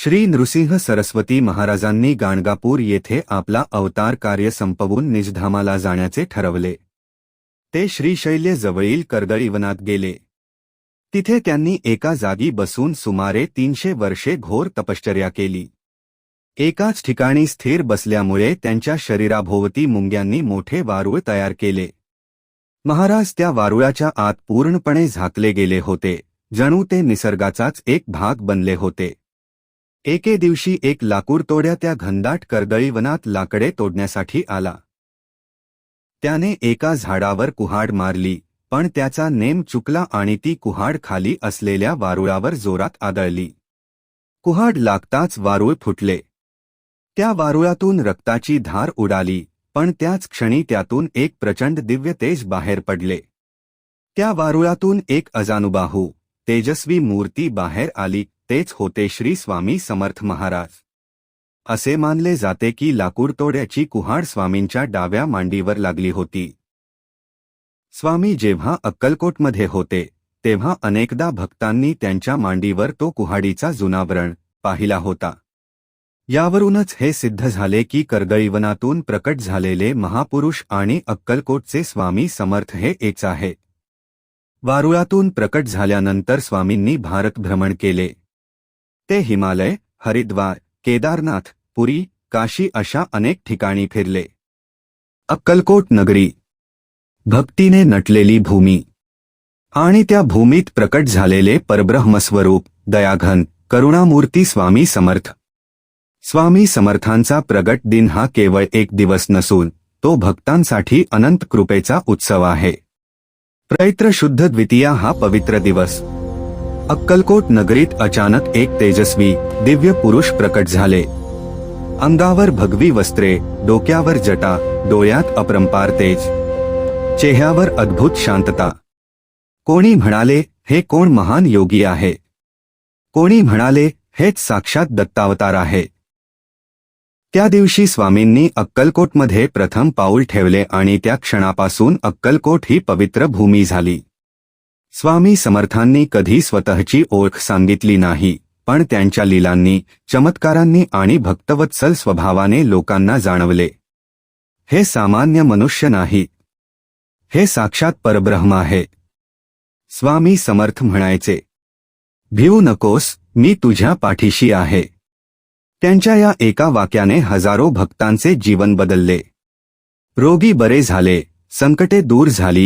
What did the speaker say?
श्री नृसिंह सरस्वती महाराजांनी गाणगापूर येथे आपला अवतार कार्य संपवून निजधामाला जाण्याचे ठरवले। ते श्रीशैल्य जवळील कर्दळीवनात गेले। तिथे त्यांनी एका जागी बसून सुमारे 300 वर्षे घोर तपश्चर्या केली। एकाच ठिकाणी स्थिर बसल्यामुळे त्यांच्या शरीराभोवती मुंग्यांनी मोठे वारूळ तयार केले। महाराज त्या वारुळाच्या आत पूर्णपणे झाकले गेले होते, जणू ते निसर्गाचाच एक भाग बनले होते। एके दिवशी एक लाकूडतोड्या त्या घनदाट कर्दळीवनात लाकडे तोडण्यासाठी आला। त्याने एका झाडावर कुऱ्हाड मारली, पण त्याचा नेम चुकला आणि ती कुऱ्हाड खाली असलेल्या वारुळावर जोरात आदळली। कुऱ्हाड लागताच वारूळ फुटले। त्या वारुळातून रक्ताची धार उडाली, पण त्याच क्षणी त्यातून एक प्रचंड दिव्य तेज बाहेर पडले। त्या वारुळातून एक अजानुबाहू तेजस्वी मूर्ती बाहेर आली। तेच होते श्री स्वामी समर्थ महाराज। असे मानले जाते की लाकूडतोड्याची कुऱ्हाड स्वामींच्या डाव्या मांडीवर लागली होती। स्वामी जेव्हा अक्कलकोटमध्ये होते तेव्हा अनेकदा भक्तांनी त्यांच्या मांडीवर तो कुऱ्हाडीचा जुना व्रण पाहिला होता। यावरूनच हे सिद्ध झाले की कर्दळीवनातून प्रकट झालेले महापुरुष आणि अक्कलकोटचे स्वामी समर्थ हे एकच आहेत। वारुळातून प्रकट झाल्यानंतर स्वामींनी भारत भ्रमण केले। ते हिमालय, हरिद्वार, केदारनाथ, पुरी, काशी अशा अनेक ठिकाणी फिरले। अक्कलकोट नगरी भक्तीने नटलेली भूमी आणि त्या भूमीत प्रकट झालेले परब्रह्मस्वरूप दयाघन करुणामूर्ती स्वामी समर्थ। स्वामी समर्थांचा प्रगट दिन हा केवळ एक दिवस नसून तो भक्तांसाठी अनंत कृपेचा उत्सव आहे। चैत्र शुद्ध द्वितीया हा पवित्र दिवस अक्कलकोट नगरीत अचानक एक तेजस्वी दिव्य पुरुष प्रकट झाले। अंगावर भगवी वस्त्रे, डोक्यावर जटा, डोळ्यात अपरंपार तेज, चेहऱ्यावर अद्भुत शांतता। कोणी म्हणाले हे कोण महान योगी आहे, कोणी म्हणाले हेच साक्षात दत्तावतार आहे। त्या दिवशी स्वामींनी अक्कलकोटमध्ये प्रथम पाऊल ठेवले आणि त्या क्षणापासून अक्कलकोट ही पवित्र भूमी झाली। स्वामी समर्थांनी कधी स्वतःची ओळख सांगितली नाही, पण त्यांच्या लीलांनी, चमत्कारांनी आणि भक्तवत्सल स्वभावाने लोकांना जाणवले। हे सामान्य मनुष्य नाही, हे साक्षात परब्रह्म आहे। स्वामी समर्थ म्हणायचे, भिवू नकोस, मी तुझ्या पाठीशी आहे। त्यांच्या या एका वाक्याने हजारो भक्तांचे जीवन बदलले। रोगी बरे झाले, संकटे दूर झाली